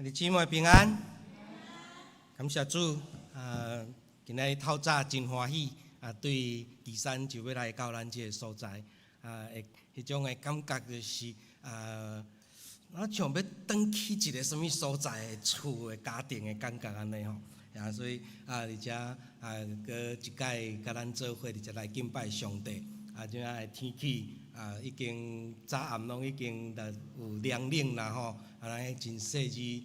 弟兄姊妹平安，感谢主。今日透早真欢喜，对岐山就要来到咱这个所在，迄种的感觉就是，我像要转去一个什么所在的厝的家庭的感觉安尼吼。所以而且搁一届甲咱做伙，而且来敬拜上帝。即摆的天气已经早暗拢已经有凉冷啦吼，咱真细致。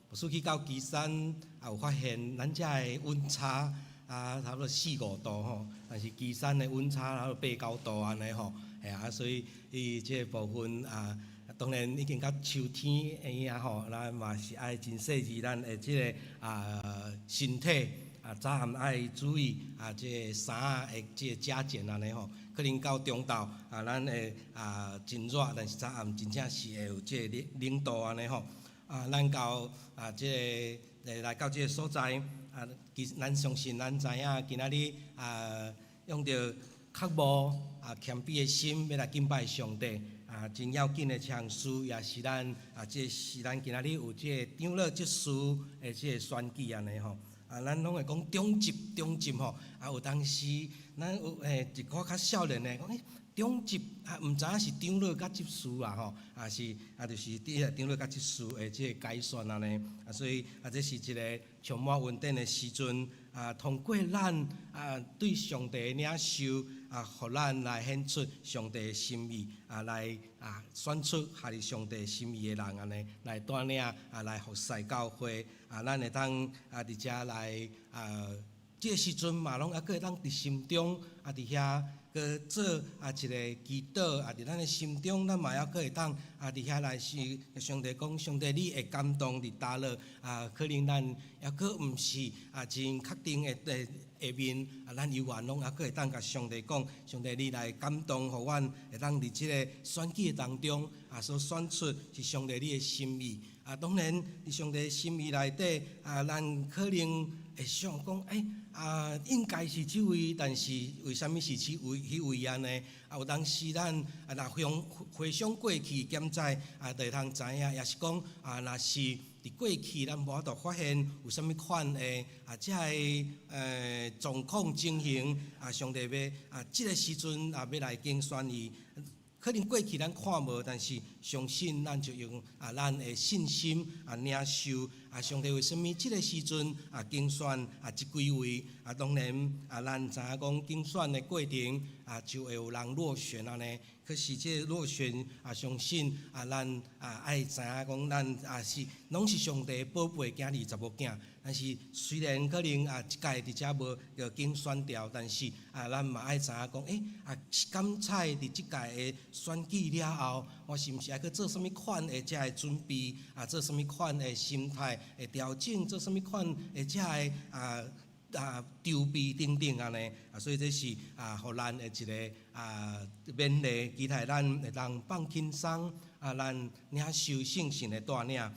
有出去到岐山，有发现咱遮的温差差不多4、5度吼，但是岐山的温差差不多8、9度安尼吼，所以伊即个部分当然已经到秋天个吼，咱嘛是爱真细致咱的即个身体早暗爱注意即个衫的即个加减安尼吼，可能到中昼咱会真热，但是早暗真正是会有即个冷度安尼吼。咱到即个来到即个所在，咱相信咱知影今仔日用着较无谦卑的心，要来敬拜上帝。真要紧的唱诗，也是咱即是咱今仔日有即个长老执事的即个选举安尼吼。咱拢会讲中级吼，有当时咱有一个较少年的讲中级毋知影是长老甲执事吼，就是长老甲执事的即个改选安尼，所以这是一个充满稳定的时阵，通过咱对上帝的领袖互咱来显出上帝的心意，来选出合乎上帝心意的人安尼，来带领来服侍教会，咱会当伫遮来这个时阵嘛，拢还佫会当伫心中伫遐。搁做一个祈祷，伫咱的心中，咱嘛还佫会当伫遐来是上帝讲，上帝你会感动伫倒落可能咱还佫毋是真确定的下面，咱犹原拢还佫会当甲上帝讲，上帝你来感动，互阮会当伫即个选举当中所选出是上帝你的心意。当然伫上帝的心意内底咱可能会想讲应该是即位，但是为虾米是迄位安尼？有当时咱若回想过去，检在就会通知影，也是讲若是伫过去咱无法度发现有啥物款的即个状况情形上帝要即个时阵要来竞选伊。可能过去咱看无，但是相信咱就用咱的信心领受上帝为什么即个时阵竞选即几位当然咱知影讲竞选的过程就会有人落选安尼。可是即个落选相信咱爱知影讲咱是拢是上帝宝贝囝儿查某囝。但是虽然可能一届伫遮无着竞选掉，但是咱嘛爱知影讲感彩伫即届的选举了后，我是毋是还佫做啥物款的遮个准备做啥物款的心态的调整，做啥物款的遮个筹备等等安尼所以这是互咱的一个勉励，期待咱会当放轻松咱领受圣神的带领。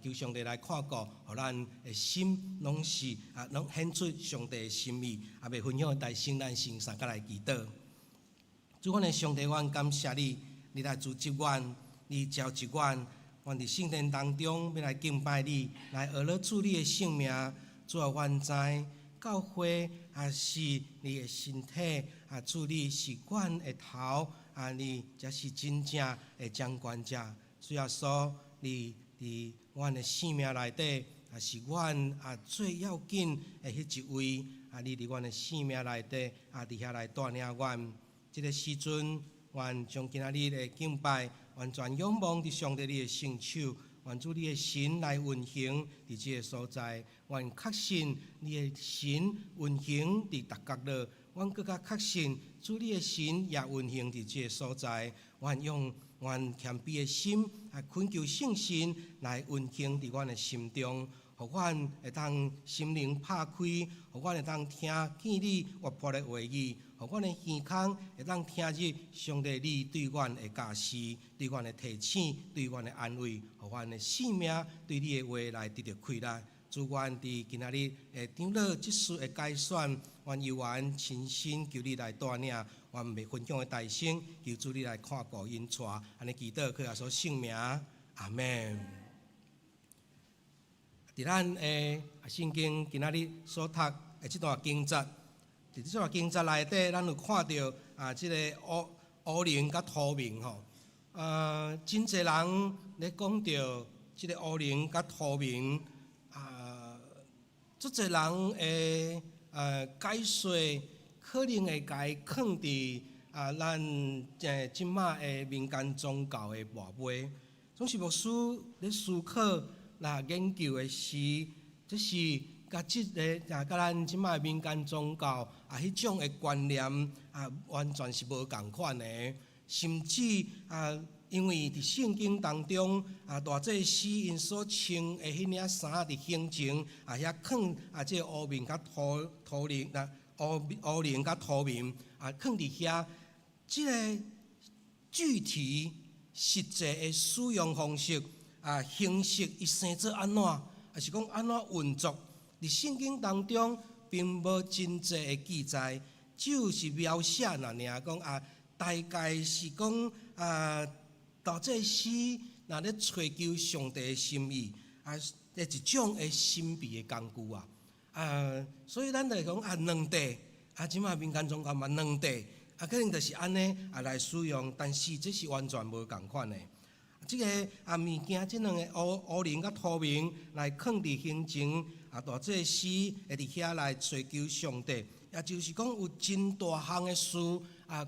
求上帝来看顾，互咱的心拢是拢显出上帝的心意。要分享大圣咱先三甲来祈祷。主，阮的上帝，阮感谢你，你来组织阮，你召集阮，阮伫圣殿当中要来敬拜你，来学了主你的圣名。主啊，阮知教会是你的身体，主你是阮的头，你才是真正的掌权者。主耶稣，你伫阮的生命内底，是阮最要紧的迄一位。你伫阮的生命内底，伫遐来带领阮。即个时阵，愿将今仔日的敬拜完全仰望伫上帝你的圣手，愿主你的神来运行伫即个所在。愿确信你的神运行伫逐角落，阮更加确信主你的神也运行伫即个所在。愿用阮谦卑的心恳求圣神来运行伫阮的心中，互阮会当心灵拍开，互阮会当听见你活泼的话语，互阮的耳孔会当听入上帝你对阮的教示，对阮的提醒，对阮的安慰，互阮的性命对你的话来得到开力。主，愿伫今仔日长老执事的改选，愿犹原亲身求你来带领，愿未分享的大声，求主你来看顾因带，安尼祈祷，靠耶稣圣名，阿门。伫咱圣经今仔日所读的即段经节，伫即段经节内底，咱有看到即个乌灵甲土明吼。真侪人咧讲到即个乌灵甲土明，足侪人会解说，可能会甲伊放伫咱即马的民间宗教的外尾。总是牧师咧思考研究的是，这是甲即个甲咱即马民间宗教迄种的观念完全是无共款的。甚至因为伫圣经当中大祭司因所穿的迄领衫伫胸前遐放即个乌面甲土灵乌灵甲土面放伫遐，即个具体实际的使用方式形式伊生做安怎，还是讲安怎运作？伫圣经当中并无真济的记载，只有是描写尔讲大概是讲大祭司若咧追求上帝的心意一种的神秘的工具所以咱就讲两地即马民间宗教嘛两地可能就是安尼来使用，但是这是完全无共款的。即个物件，即两个乌灵甲土明来放伫胸前大祭司会伫遐来追求上帝，也就是讲有真大项的事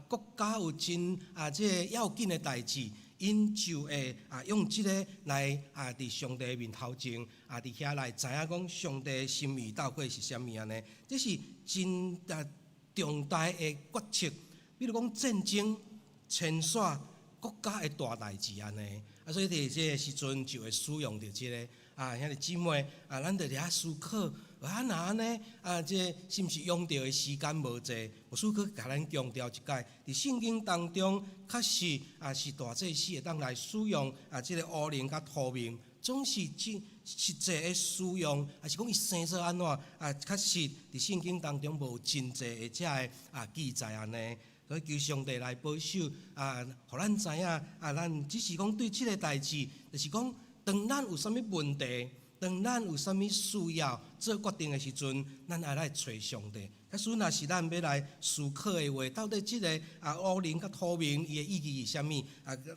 国家有真即个要紧的代志，因就会用即个来伫上帝面头前伫遐来知影讲上帝的心意到底是啥物安尼？这是真重大的决策，比如讲战争、清算国家的大代志安尼所以伫即个时阵就会使用着即个兄弟姊妹咱着伫遐思考。若安尼即是毋是用到的时间无济？牧师去甲咱强调一解，伫圣经当中，确实是大祭司会当来使用即个乌灵甲土明，总是实际的使用，还是讲伊生做安怎确实伫圣经当中无真济的遮个记载安尼。所以求上帝来保守互咱知影咱只是讲对即个代志，就是讲当咱有啥物问题。当咱有啥物需要做决定的时阵，咱爱来找上帝。假使若是咱要来思考的话，到底即个乌灵甲土明伊的意义是啥物？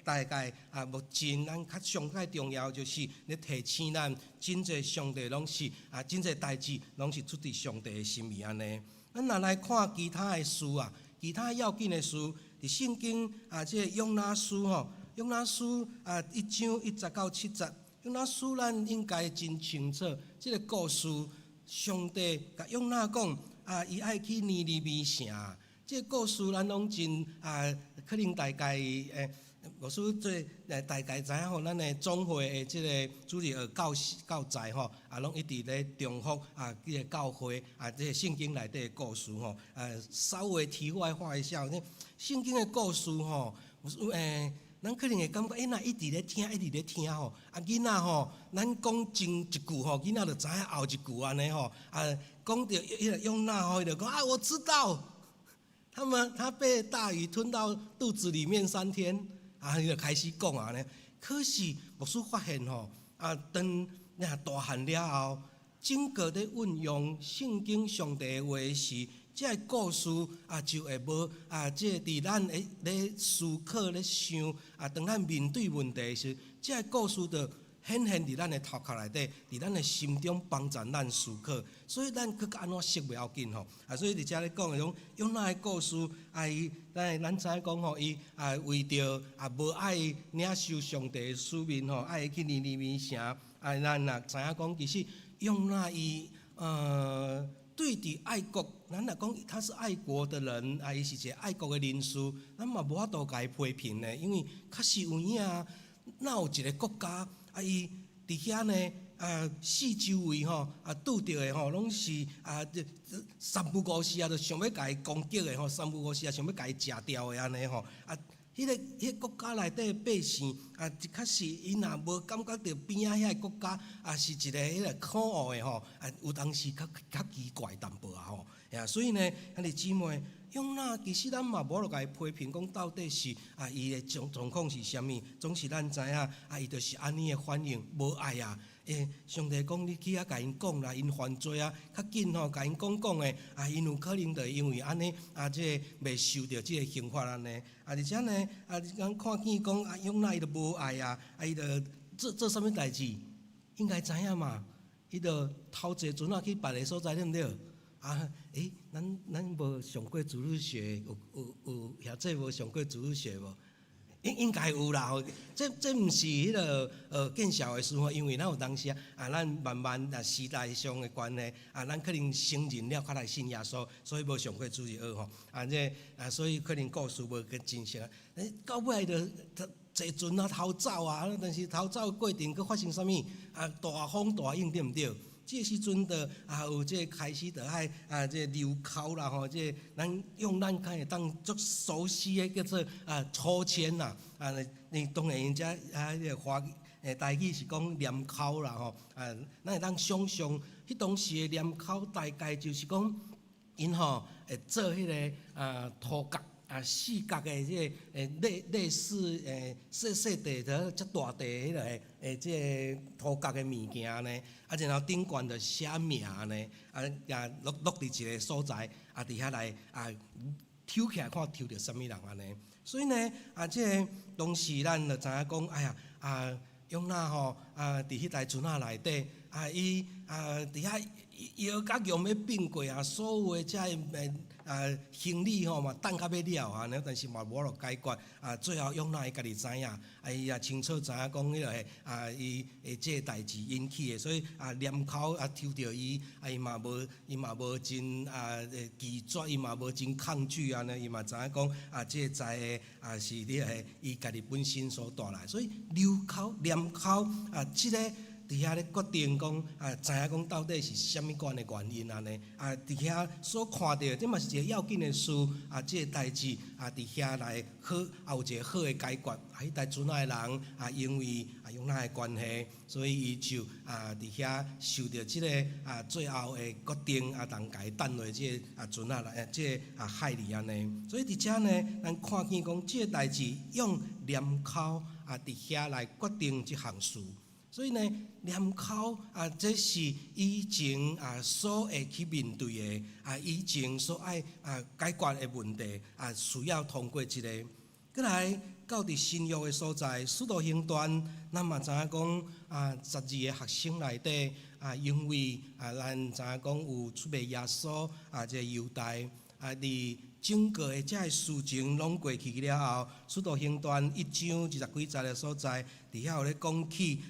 大概目前咱上界重要就是咧提醒咱，真侪上帝拢是真侪代志拢是出自上帝的心意安尼。咱若来看其他的事其他要紧的事，伫圣经即个约拿书约拿书1章1节到7节。约拿书咱应该真清楚，即个故事，上帝甲约拿讲伊爱去尼尼微城。即个故事咱拢真可能大概牧师大概知影咱的总会的即个主日教材拢一直咧重复即个教会即个圣经内底的故事稍微题外话一下，圣经的故事咱可能会感觉那一直咧听囡仔咱讲前一句囡仔就知影后一句安尼讲到迄个约拿伊就讲我知道，他被大鱼吞到肚子里面3天伊就开始讲安尼。可是牧师发现当大汉了后，整个咧运用圣经上帝的话时。即个故事就会无即个伫咱咧思考咧想当咱面对问题时，即个故事就显现伫咱的头壳内底，伫咱的心中帮助咱思考。所以咱去安怎识袂要紧所以伫遮咧讲迄种约拿的故事咱知影讲伊为着无爱领受上帝的使命爱去尼尼微城咱也知影讲其实约拿伊对伫爱国，咱若讲他是爱国的人伊是一个爱国的人士，咱嘛无法度甲伊批评呢，因为确实有影哪有一个国家伊伫遐呢四周围拄着的拢是三不五时就想要甲伊攻击的三不五时想要甲伊食掉的安尼迄个国家内底的百姓确实伊若无感觉到边遐个国家是一个迄个可恶的有当时较奇怪淡薄所以呢，兄弟姊妹，约拿其实咱嘛无落甲伊批评，讲到底是伊的状况是啥物，总是咱知影伊就是安尼的反应，无爱上帝讲你去甲因讲啦，因犯罪啊，较紧吼，甲因讲诶，因有可能就因为安尼即未受到即个刑罚安尼，而且呢，咱看见讲用那伊就无爱啊，伊就做啥物代志，应该知影嘛，伊就偷坐船去别个所在，对毋对？咱无上过主日学，有兄弟无上过主日学无？应该有啦，这毋是迄个见笑的事吼，因为咱有当时咱慢慢时代上的关系咱可能成人了，较来信耶稣，所以无上过主日学吼，所以可能故事无跟真实。到尾就坐船偷走但是偷走的过程佫发生啥物大风大影，对毋对？这时阵的有这开始的这流口啦吼，这咱用咱可以当足熟悉的叫做抽签啦你当然人家华台语是讲念口啦吼咱会当想象迄当时的念口大概就是讲因吼会做迄个土角。四角的这类似细细地的遮大地迄个这土角的物件呢，然后顶悬着写名呢，落伫一个所在，伫遐来抽起来看抽着啥物人安尼。所以呢这当时咱就知影讲，哎呀用那吼伫迄台船内底伊伫遐摇甲用要并过所有的遮行李吼嘛等甲要了但是嘛无落解决最后用那伊家己知影伊也清楚知影讲迄个伊即个代志引起的，所以念口抽着伊伊嘛无真拒绝，伊嘛无真抗拒安尼，伊嘛知影讲即个在的是伊家己本身所带来，所以流口念口即个。伫遐咧决定讲知影讲到底是虾米款的原因安尼伫遐所看到，这嘛是一个要紧的事即个代志伫遐来好有一个好的解决。迄台船内人因为用那的关系，所以伊就伫遐受到即个最后的决定人家等落即个船内即个海里安尼。所以伫遮呢，咱看见讲即个代志用念口伫遐来决定即项事。所以呢，念口这是以前所会去面对的以前所爱解决的问题需要通过一个。再来到伫新约的所在，使徒行传，咱嘛知影讲12个学生内底因为咱知影讲有出卖耶稣这犹大伫整个的这事情拢过去了后，使徒行传1章20几节的所在，伫遐有咧讲起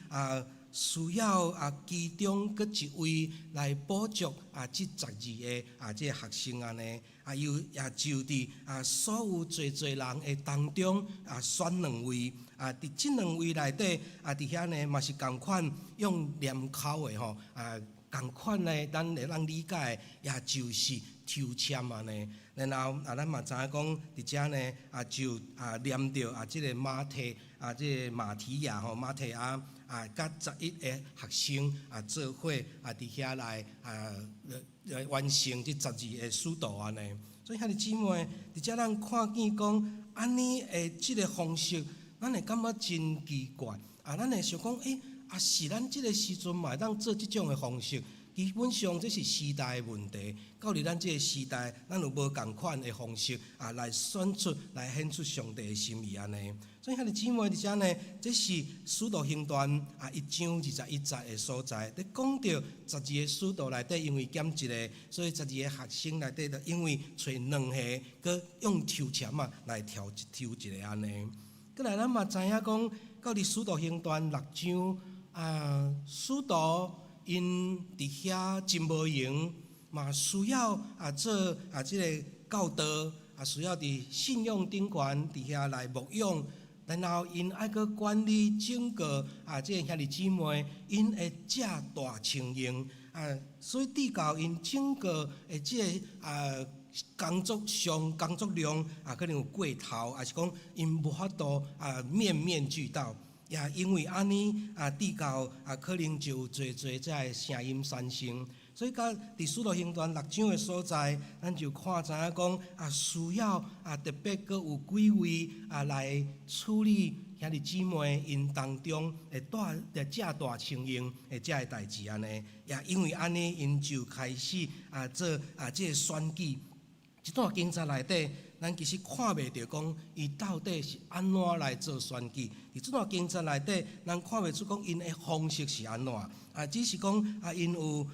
需要其中佫一位来补足这12个这学生安尼又也就伫所有侪人的当中选2位伫这2位内底伫遐呢嘛是共款用念口的吼共款呢，咱会当理解也就是抽签安尼。然后咱嘛知影讲伫遮呢就念着即个马提即个马提亚吼马提亚甲11个学生做伙伫遐来完成即12个使徒安尼。所以兄弟姊妹，伫遮咱看见讲安尼的即个方式，咱会感觉真奇怪咱会想讲是咱即个时阵嘛会当做即种的方式。基本上这是时代的问题，到伫咱这个时代，咱有无共款的方式来选出、来显出上帝的心意安尼。所以兄弟姊妹伫遮呢，这是使徒行传1章21节的所在。咧讲到12个使徒内底，因为减一个，所以12个学生内底，就因为找2个，佮用抽签来抽一个安尼。佮来咱嘛知影讲，到伫使徒行传6章使徒。因伫遐真无闲，嘛需要做即个教导，需要伫信仰顶悬伫遐来牧养，然后因爱去管理整个即个兄弟姊妹，因会遮大情形所以递到因整个即个工作量可能有过头，还是讲因无法度面面俱到。也因为安尼递到可能就有侪遮声音产生，所以甲伫使徒行传6章的所在，咱就看知影讲需要特别阁有几位来处理兄弟姊妹因当中会遮大情形的遮个代志安尼，也因为安尼，因就开始做即个选举。一段经节内底，咱其实看袂到讲伊到底是安怎来做选举。伫即段经节内底，咱看袂出讲因的方式是安怎。只是讲因有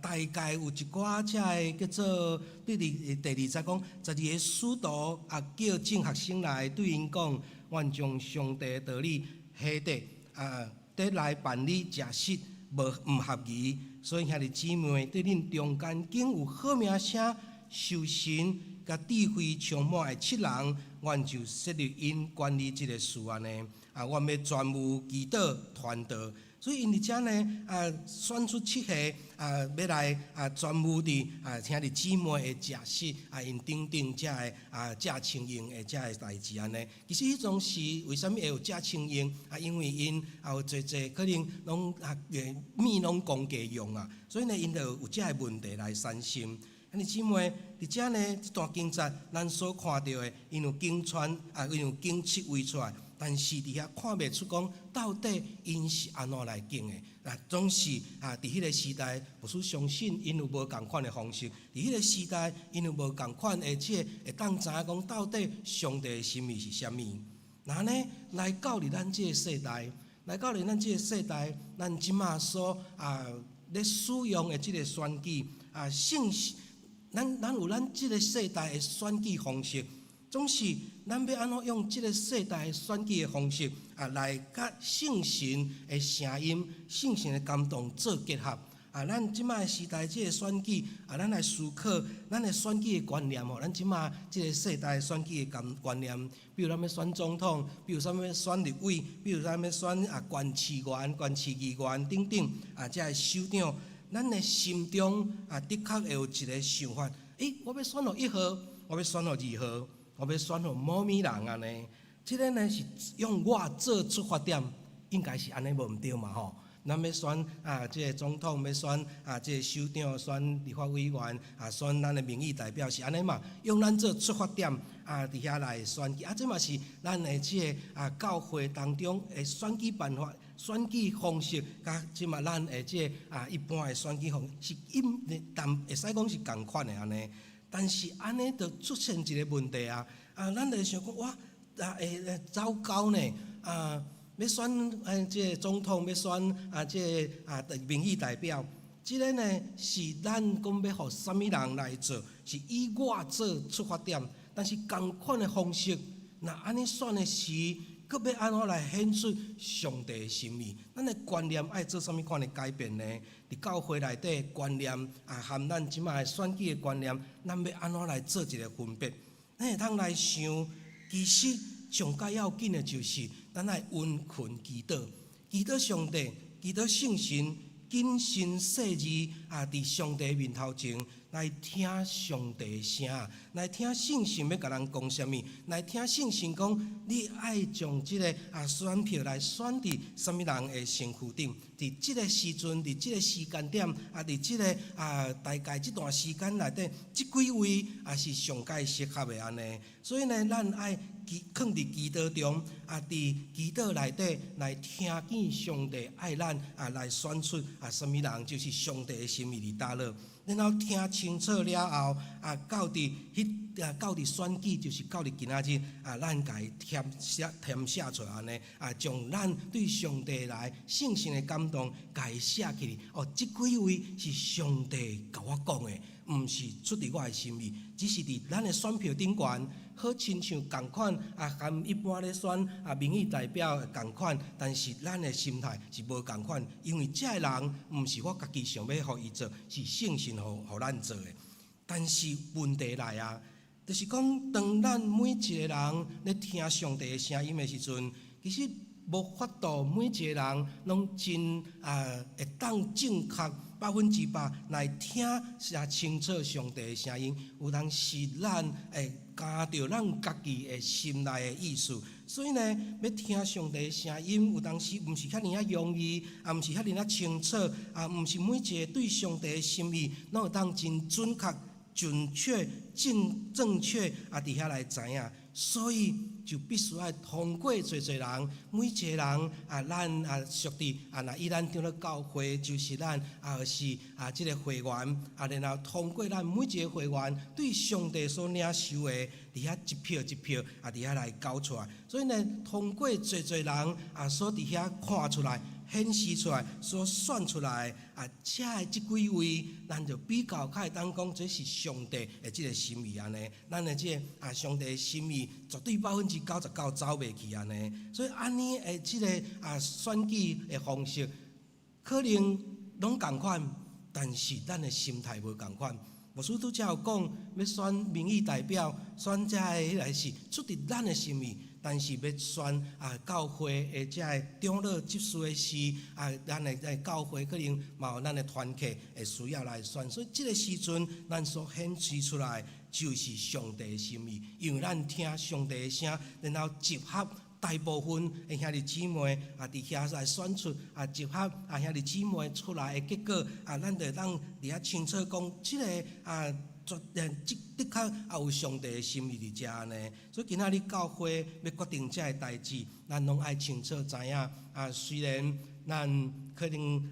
大概有一寡遮个叫做对第二节讲12个使徒叫正学生来对因讲，愿将上帝的道理下地得来办理食实，毋合宜。所以兄弟姊妹，对恁中间竟有好名声、受神甲智慧充满的7人，阮就设立因管理即个事安尼。阮要专务祈祷传道。所以因伫遮呢，选出7个要来专务伫兄弟姊妹的食食因等等遮个遮情形的遮个代志安尼。其实迄种是为虾米会有遮情形？因为因有侪可能拢米拢公家用所以呢，因就有遮个问题来产生。兄弟姊妹伫遮呢，这段经节咱所看到的，因有经传因有经7位出来。但是伫遐看袂出讲到底因是安怎来经的，总是伫迄个时代，不是相信因有无共款的方式。伫迄个时代，因有无共款的会当知影讲到底上帝的心意是啥物。那呢，来到伫咱即个世代，咱即马所咧使用的即个选举咱有咱即个世代的选举方式。总是咱要安怎用即个世代选举的方式来甲圣神的声音、圣神的感动做结合咱即摆时代即个选举咱来思考咱的选举的观念咱即摆即个世代选举的观念，比如咱要选总统，比如咱要选立委，比如咱要选县市员、县市议员等等即个首长，咱的心中的确会有一个想法：我要选互1号，我要选互2号。我要选互某物人安尼，即个呢是用我做出发点，应该是安尼无毋对嘛吼。咱要选即个总统，要选即个首长，选立法委员选咱的民意代表是安尼嘛，用咱做出发点伫遐来选举这嘛是咱的即个教会当中的选举办法、选举方式，甲即嘛咱的即个一般的选举方式但会使讲是共款的安尼。但是安尼就出现一个问题咱就想讲哇，糟糕呢要选即个总统，要选即个民意代表，即个呢是咱讲要互啥物人来做，是以我做出发点，但是同款的方式，那安尼选的时，搁要安怎来显出上帝的心意？咱的观念爱做啥物款的改变呢？伫教会内底观念含咱即摆选举的观念，咱要安怎来做一个分别？咱会通来想，其实上该要紧的就是咱爱温困祈祷，祈祷上帝，祈祷圣神，谨慎细字伫上帝面头前来听上帝的声，来听圣神要甲咱讲啥物，来听圣神讲你爱将即个选票来选伫啥物人的身躯顶。伫即个时阵，伫即个时间点伫即个大概即段时间内底，即几位是上界适合的安尼。所以呢，咱爱囥伫祈祷中伫祈祷内底来听见上帝爱咱来选出啥物人，就是上帝的心意伫倒落。然后听清楚了后到伫选举，就是到伫今仔日咱家填写出来安尼将咱对上帝来圣神的感动家写起来。即几位是上帝甲我讲的，毋是出伫我的心意，只是伫咱的选票顶悬，好亲像共款含一般咧选民意代表共款，但是咱的心态是无共款，因为这个人毋是我家己想要互伊做，是圣神互咱做的。但是问题来就是讲，当咱每一个人咧听上帝的声音的时阵，其实无法度每一个人拢真会当正确100%来听清楚上帝的声音，有当时咱会加着咱家己的心内的意思。所以呢，要听上帝的声音，有当时毋是遐尔容易，毋是遐尔清楚，毋是每一个对上帝的心意，拢有当真准确、准确、正确伫遐来知影。所以就必须要通过侪人，每一个人咱属地若以咱长老教会就是咱是即个会员然后通过咱每一个会员对上帝所领受的，伫遐一票一票伫遐来交出来。所以呢，通过侪人所伫遐看出来、显示出来、所选出来遮的即几位，咱就比较较会当讲，这是上帝的即个心意安尼。咱的即个上帝的心意绝对99%走袂去安尼。所以安尼的即个选举的方式，可能拢共款，但是咱的心态无共款。牧师拄则有讲，要选民意代表，选遮个来是出伫咱的心意。但是要选教会的遮个长老执事的事咱的教会可能嘛有咱的团契会需要来选，所以即个时阵咱所显示出来就是上帝的心意，因为咱听上帝的声，然后集合大部分的兄弟姊妹伫遐来选出集合兄弟姊妹出来的结果咱就当伫遐清楚讲，即个的确有上帝的心意伫遮呢。所以今仔日教会要决定遮个代志，咱拢爱清楚知影虽然咱可能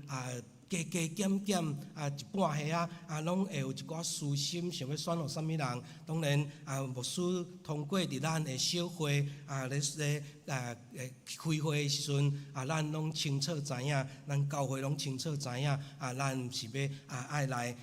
加减减一半下拢会有一寡私心，想要选互啥物人。当然牧师通过伫咱的小会咧开会的时阵咱拢清楚知影，咱教会拢清楚知影咱是要爱来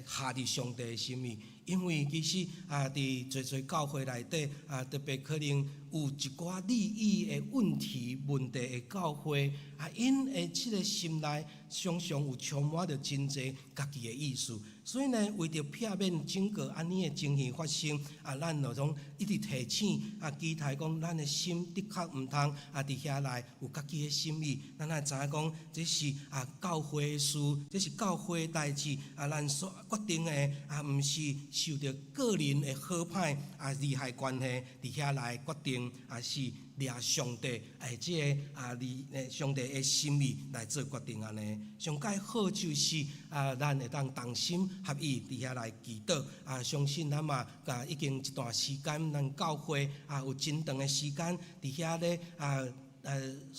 下伫上帝的心意。因为其实伫侪教会内底特别可能有一寡利益的问题的教会因的即个心内常常有充满着真侪家己的意思，所以呢，为着避免整个安尼的情形发生咱就总一直提醒期待讲，咱的心的确毋通伫遐来有家己的心意。咱知影讲，这是教会的事，这是教会的代志咱所决定的毋是受着个人的好歹利害关系伫遐来决定，是掠上帝即个上帝的心意来做决定安尼。上界好就是咱会当同心合意伫遐来祈祷相信咱嘛已经一段时间，咱教会有真长的时间伫遐咧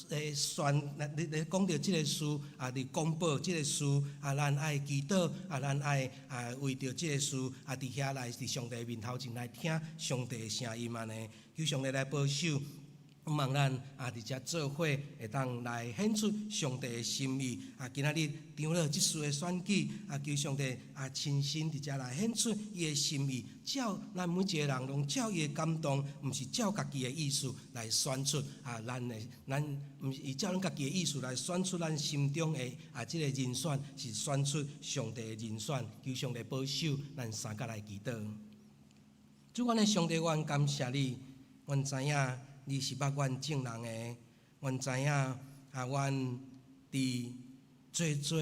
咧讲到即个事伫公布即个事咱爱祈祷咱爱为着即个事伫遐来伫上帝面头前来听上帝的声音安尼，求上帝来保守。望咱伫遮做伙会当来显出上帝的心意今仔日长老即次的选举求上帝亲身伫遮来显出伊的心意，照咱每一个人拢照伊的感动，毋是照家己的意思来选出咱毋是照咱家己的意思来选出咱心中的即个人选，是选出上帝的人选。求上帝保守咱三甲来祈祷。主，阮的上帝，阮感谢你，阮知影你是捌阮正人的，阮知影阮伫做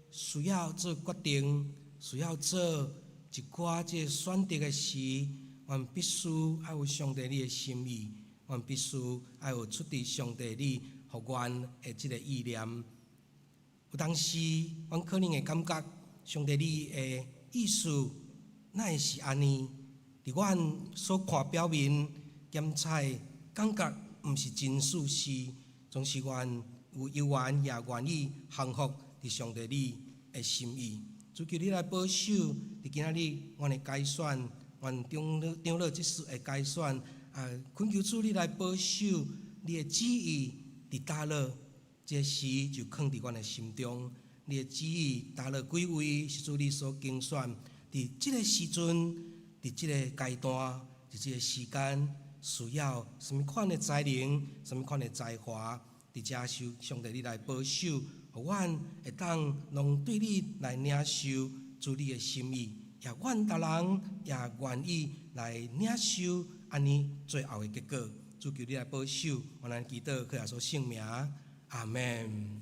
需要做决定、需要做一寡即选择的时，阮必须爱有上帝你的心意，阮必须爱有出伫上帝你互阮的即个意念。有当时，阮可能会感觉上帝你的意思哪会是安尼？伫阮所看表面检采。感觉毋是真事实，总是愿有犹原也愿意降服伫上帝你的心意。主求你来保守，伫今仔日阮的改选，阮长老即次的改选恳求主你来保守你的旨意伫倒落，这时就放伫阮的心中。你的旨意倒落几位是主你所拣选，伫即个时阵，伫即个阶段，伫即个时间。需要什么款的才能、什么款的才华，伫遮受上帝你来保守，互阮会当拢对你来领受主你的心意，也阮逐人也愿意来领受安尼最后的结果。主求你来保守，我咱祈祷，靠耶稣圣名，阿门。